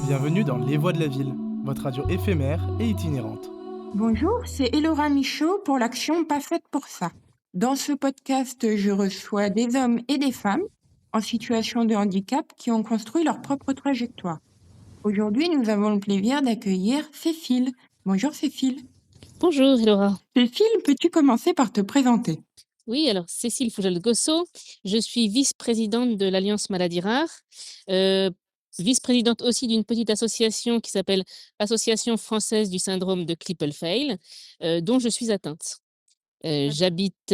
Bienvenue dans Les Voix de la Ville, votre radio éphémère et itinérante. Bonjour, c'est Elora Michaud pour l'action Pas faite pour ça. Dans ce podcast, je reçois des hommes et des femmes en situation de handicap qui ont construit leur propre trajectoire. Aujourd'hui, nous avons le plaisir d'accueillir Cécile. Bonjour Cécile. Bonjour Laura. Cécile, peux-tu commencer par te présenter? Oui, alors Cécile Fougel-Gosso, je suis vice-présidente de l'Alliance Maladies Rares, vice-présidente aussi d'une petite association qui s'appelle Association française du syndrome de Klippel-Feil, dont je suis atteinte. J'habite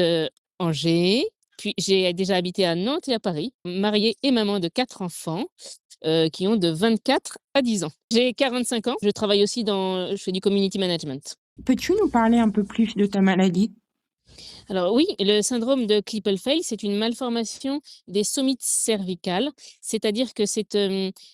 Angers, puis j'ai déjà habité à Nantes et à Paris, mariée et maman de 4 enfants qui ont de 24 à 10 ans. J'ai 45 ans, je travaille aussi je fais du community management. Peux-tu nous parler un peu plus de ta maladie? Alors oui, le syndrome de Klippel-Feil, c'est une malformation des sommites cervicales, c'est-à-dire que c'est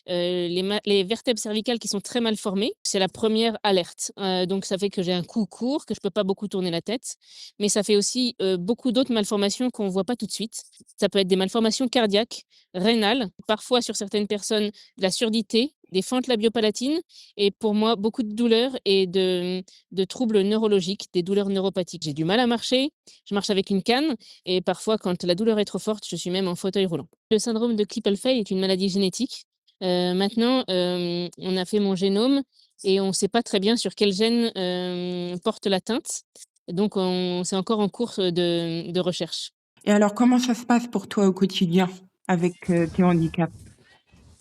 les vertèbres cervicales qui sont très mal formées. C'est la première alerte. Donc ça fait que j'ai un cou court, que je peux pas beaucoup tourner la tête, mais ça fait aussi beaucoup d'autres malformations qu'on voit pas tout de suite. Ça peut être des malformations cardiaques, rénales, parfois sur certaines personnes de la surdité, des fentes labiopalatines, et pour moi beaucoup de douleurs et de troubles neurologiques, des douleurs neuropathiques. J'ai du mal à marcher, je marche avec une canne et parfois, quand la douleur est trop forte, je suis même en fauteuil roulant. Le syndrome de Klippel-Feil est une maladie génétique. Maintenant, on a fait mon génome et on ne sait pas très bien sur quel gène porte l'atteinte. Donc, c'est encore en cours de recherche. Et alors, comment ça se passe pour toi au quotidien avec tes handicaps?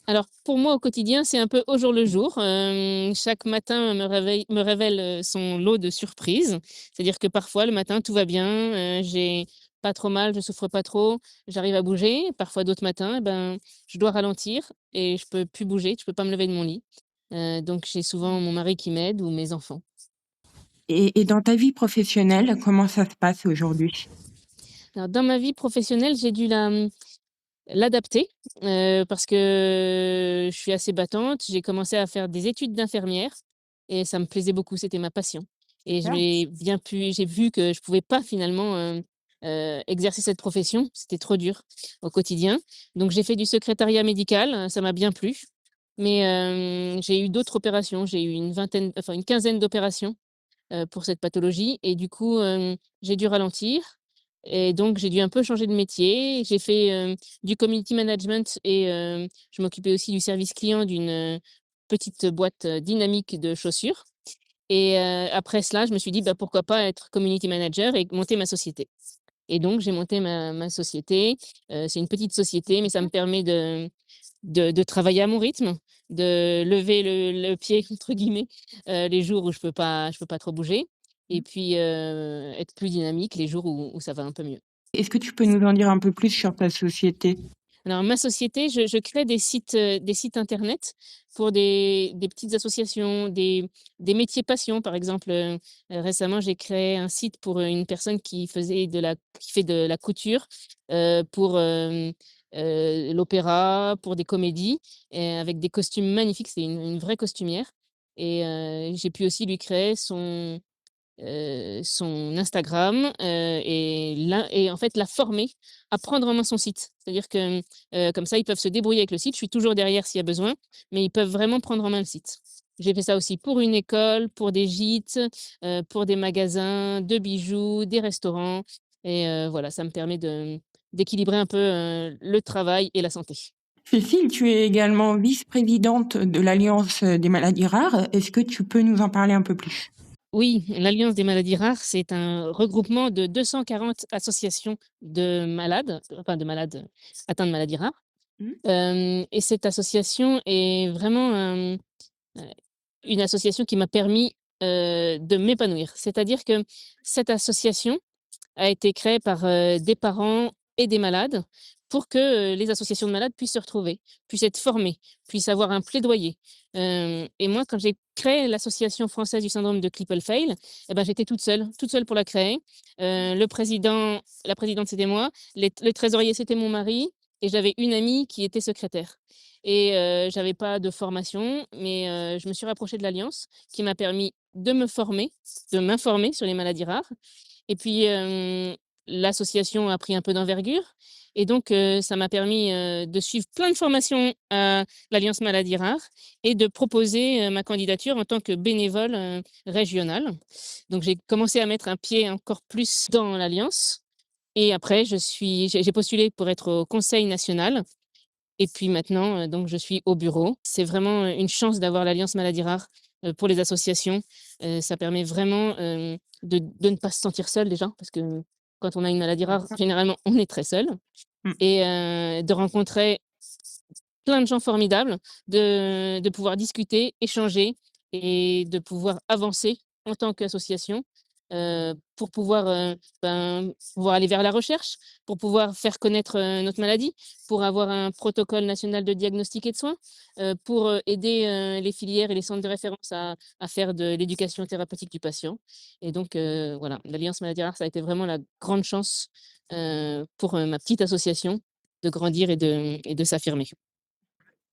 Alors, pour moi, au quotidien, c'est un peu au jour le jour. Chaque matin me révèle son lot de surprises. C'est-à-dire que parfois, le matin, tout va bien, j'ai pas trop mal, je souffre pas trop, j'arrive à bouger. Parfois, d'autres matins, eh ben, je dois ralentir et je peux plus bouger, je peux pas me lever de mon lit. Donc, j'ai souvent mon mari qui m'aide ou mes enfants. Et dans ta vie professionnelle, comment ça se passe aujourd'hui? Alors, dans ma vie professionnelle, j'ai dû l'adapter, parce que je suis assez battante. J'ai commencé à faire des études d'infirmière et ça me plaisait beaucoup, c'était ma passion et j'ai vu que je pouvais pas finalement, exercer cette profession, c'était trop dur au quotidien. Donc j'ai fait du secrétariat médical, ça m'a bien plu, mais j'ai eu d'autres opérations. J'ai eu une quinzaine d'opérations pour cette pathologie et du coup, j'ai dû ralentir et donc j'ai dû un peu changer de métier. J'ai fait, du community management et je m'occupais aussi du service client d'une, petite boîte, dynamique de chaussures et après cela, je me suis dit: «Bah, pourquoi pas être community manager et monter ma société?» Et donc j'ai monté ma société. C'est une petite société, mais ça me permet de travailler à mon rythme, de lever le «pied» entre guillemets, les jours où je peux pas trop bouger et puis, être plus dynamique les jours où ça va un peu mieux. Est-ce que tu peux nous en dire un peu plus sur ta société? Alors ma société, je crée des sites internet pour des petites associations, des métiers passion. Par exemple, récemment, j'ai créé un site pour, une personne qui fait de la couture, pour, l'opéra, pour des comédies et avec des costumes magnifiques. C'est une vraie costumière et j'ai pu aussi lui créer son Instagram, et en fait la former à prendre en main son site. C'est-à-dire que, comme ça, ils peuvent se débrouiller avec le site. Je suis toujours derrière s'il y a besoin, mais ils peuvent vraiment prendre en main le site. J'ai fait ça aussi pour une école, pour des gîtes, pour des magasins de bijoux, des restaurants et voilà, ça me permet d'équilibrer un peu, le travail et la santé. Cécile, tu es également vice-présidente de l'Alliance des maladies rares. Est-ce que tu peux nous en parler un peu plus? Oui, l'Alliance des maladies rares, c'est un regroupement de 240 associations de malades, enfin de malades atteints de maladies rares. Mmh. Et cette association est vraiment heu, une association qui m'a permis, de m'épanouir. C'est-à-dire que cette association a été créée par, des parents et des malades pour que, les associations de malades puissent se retrouver, puissent être formées, puissent avoir un plaidoyer. Et moi, quand j'ai créé l'association française du syndrome de Klippel-Feil, et ben, j'étais toute seule pour la créer. La présidente, c'était moi, le trésorier, c'était mon mari et j'avais une amie qui était secrétaire. Et j'avais pas de formation, mais je me suis rapprochée de l'Alliance qui m'a permis de m'informer sur les maladies rares et puis, l'association a pris un peu d'envergure et donc ça m'a permis, de suivre plein de formations à l'Alliance Maladies Rares et de proposer, ma candidature en tant que bénévole, régionale. Donc j'ai commencé à mettre un pied encore plus dans l'alliance et après j'ai postulé pour être au conseil national et puis maintenant, donc je suis au bureau. C'est vraiment, une chance d'avoir l'Alliance Maladies Rares, pour les associations. Ça permet vraiment, de ne pas se sentir seul déjà, parce que quand on a une maladie rare, D'accord. généralement, on est très seul Mmh. et de rencontrer plein de gens formidables, de pouvoir discuter, échanger et de pouvoir avancer en tant qu'association, pour pouvoir, pouvoir aller vers la recherche, pour pouvoir faire connaître, notre maladie, pour avoir un protocole national de diagnostic et de soins, pour, aider, les filières et les centres de référence à faire de l'éducation thérapeutique du patient et donc voilà, l'Alliance Maladies Rares, ça a été vraiment la grande chance, pour, ma petite association de grandir et de s'affirmer.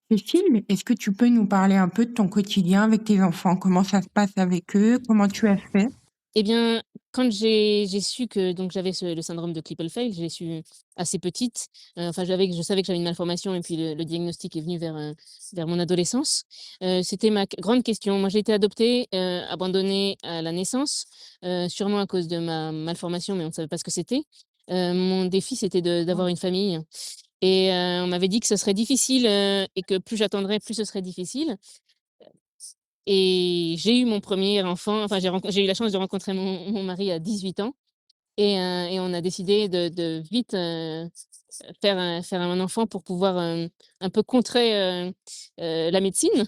Cécile, est-ce que tu peux nous parler un peu de ton quotidien avec tes enfants? Comment ça se passe avec eux? Comment tu as fait? Eh bien, quand j'ai su que donc j'avais le syndrome de Klippel-Feil, j'ai su assez petite, enfin je savais que j'avais une malformation et puis le diagnostic est venu vers mon adolescence. C'était ma grande question. Moi, j'ai été adoptée, abandonnée à la naissance, sûrement à cause de ma malformation, mais on ne savait pas ce que c'était. Mon défi, c'était d'avoir une famille et on m'avait dit que ce serait difficile, et que plus j'attendrais, plus ce serait difficile. Et j'ai eu mon premier enfant, enfin j'ai eu la chance de rencontrer mon mari à 18 ans et on a décidé de vite, faire un enfant pour pouvoir, un peu contrer, la médecine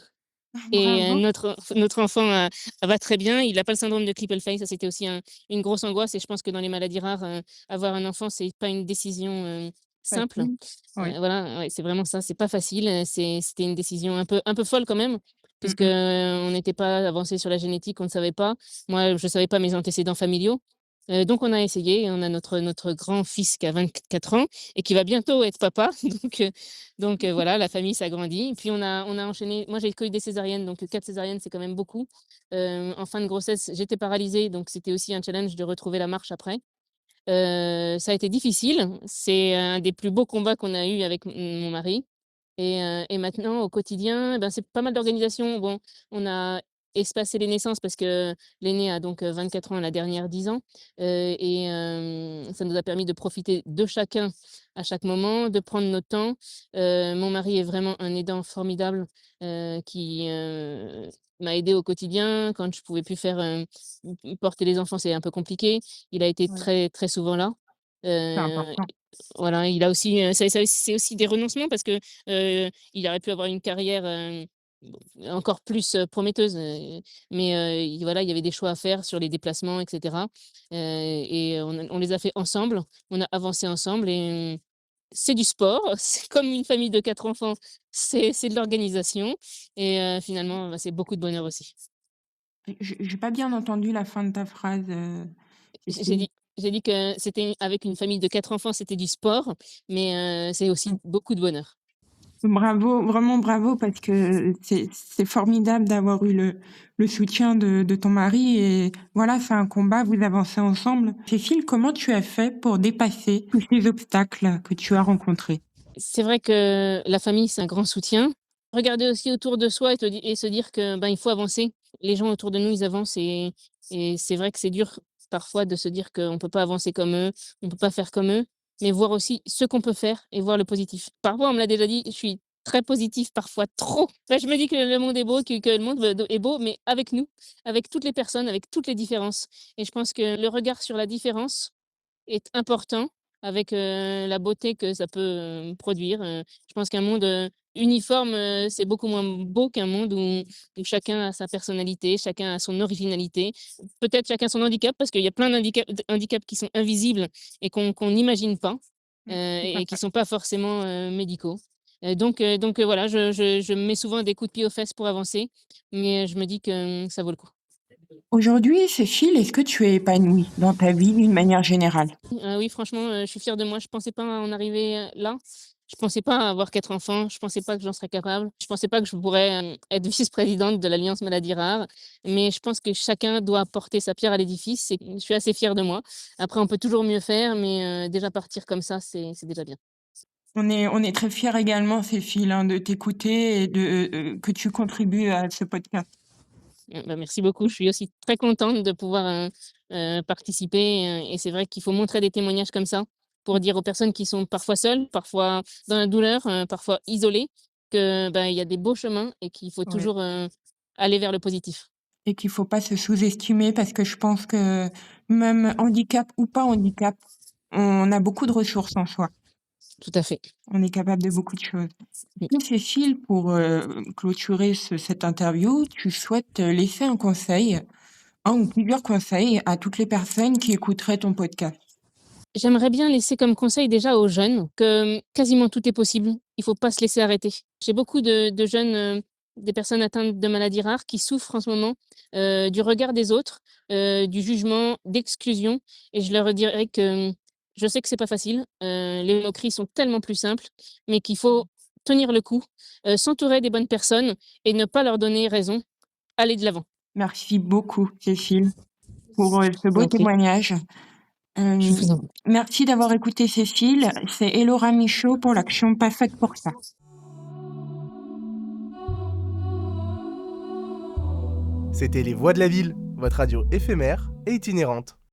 et Bravo. notre enfant va très bien. Il a pas le syndrome de Klippel-Feil, ça c'était aussi une grosse angoisse et je pense que dans les maladies rares, avoir un enfant, c'est pas une décision, simple. Facile. Oui. Voilà, ouais, c'est vraiment ça, c'est pas facile, c'était une décision un peu folle quand même, Mmh puisque, mh. on n'était pas avancé sur la génétique, on ne savait pas. Moi, je savais pas mes antécédents familiaux, donc on a essayé et on a notre grand-fils qui a 24 ans et qui va bientôt être papa, voilà, la famille s'agrandit. Puis on a enchaîné. Moi, j'ai connu des césariennes, donc 4 césariennes, c'est quand même beaucoup. En fin de grossesse, j'étais paralysée, donc c'était aussi un challenge de retrouver la marche après. Ça a été difficile. C'est un des plus beaux combats qu'on a eu avec mon mari et maintenant au quotidien, ben, c'est pas mal d'organisation. Bon, on a espacé les naissances parce que l'aîné a donc 24 ans, la dernière 10 ans, ça nous a permis de profiter de chacun à chaque moment, de prendre notre temps. Mon mari est vraiment un aidant formidable, qui, m'a aidée au quotidien quand je pouvais plus faire, porter les enfants, c'est un peu compliqué. Il a été Oui, très, très souvent là. c'est Heu, important. voilà, il a aussi, c'est aussi des renoncements parce que, il aurait pu avoir une carrière, bon, encore plus, prometteuse, mais, voilà, il y avait des choix à faire sur les déplacements et cetera, et on les a fait ensemble. On a avancé ensemble et c'est du sport, c'est comme une famille de 4 enfants, c'est de l'organisation et finalement, bah, c'est beaucoup de bonheur aussi. J'ai pas bien entendu la fin de ta phrase, J'ai Cécile. j'ai dit que c'était avec une famille de 4 enfants, c'était du sport, mais, c'est aussi Mmh. beaucoup de bonheur. Bravo, vraiment bravo parce que c'est formidable d'avoir eu le soutien de ton mari et voilà, c'est un combat, vous avancez ensemble. Cécile, comment tu as fait pour dépasser tous ces obstacles que tu as rencontrés? C'est vrai que la famille, c'est un grand soutien. Regarder aussi autour de soi et se dire que, ben, il faut avancer. Les gens autour de nous, ils avancent et c'est vrai que c'est dur parfois de se dire qu'on ne peut pas avancer comme eux, on ne peut pas faire comme eux, mais voir aussi ce qu'on peut faire et voir le positif. Parfois, on me l'a déjà dit, je suis très positive, parfois trop. Bah, je me dis que le monde est beau, que le monde est beau, mais avec nous, avec toutes les personnes, avec toutes les différences et je pense que le regard sur la différence est important avec, la beauté que ça peut, produire, je pense qu'un monde, uniforme, c'est beaucoup moins beau qu'un monde où chacun a sa personnalité, chacun a son originalité, peut-être chacun son handicap parce qu'il y a plein handicaps qui sont invisibles et qu'on n'imagine pas, Mmh, tout à et qui fait. sont pas forcément, médicaux. Voilà, je me mets souvent des coups de pied aux fesses pour avancer, mais je me dis que, ça vaut le coup. Aujourd'hui, Cécile, est-ce que tu es épanouie dans ta vie d'une manière générale? Oui, franchement, je suis fière de moi. Je pensais pas en arriver, là. Je pensais pas avoir 4 enfants, je pensais pas que j'en serais capable, je pensais pas que je pourrais, être vice-présidente de l'Alliance Maladies Rares, mais je pense que chacun doit apporter sa pierre à l'édifice et je suis assez fière de moi. Après on peut toujours mieux faire, mais déjà partir comme ça, c'est déjà bien. On est très fiers également, Cécile, hein, de t'écouter et que tu contribues à ce podcast. Bah, merci beaucoup. Je suis aussi très contente de pouvoir, participer, et c'est vrai qu'il faut montrer des témoignages comme ça pour dire aux personnes qui sont parfois seules, parfois dans la douleur, parfois isolées que, bah, il y a des beaux chemins et qu'il faut Ouais. toujours, aller vers le positif. Et qu'il faut pas se sous-estimer parce que je pense que même handicap ou pas handicap, on a beaucoup de ressources en soi. Tout à fait. On est capable de beaucoup de choses. Mmh. Et Cécile, pour, clôturer cette interview, tu souhaites, laisser un conseil, un ou plusieurs conseils à toutes les personnes qui écouteraient ton podcast? J'aimerais bien laisser comme conseil déjà aux jeunes que, quasiment tout est possible. Il faut pas se laisser arrêter. J'ai beaucoup de jeunes, des personnes atteintes de maladies rares qui souffrent en ce moment, du regard des autres, du jugement, d'exclusion et je leur dirais que, je sais que c'est pas facile, les moqueries sont tellement plus simples, mais qu'il faut tenir le coup, s'entourer des bonnes personnes et ne pas leur donner raison. Aller de l'avant. Merci beaucoup, Cécile, pour, ce Je vous beau en prie. témoignage. Je Hem, vous en Merci d'avoir écouté Cécile. C'est Elora Michaud pour l'action Pas faite pour ça. C'était Les Voix de la Ville, votre radio éphémère et itinérante.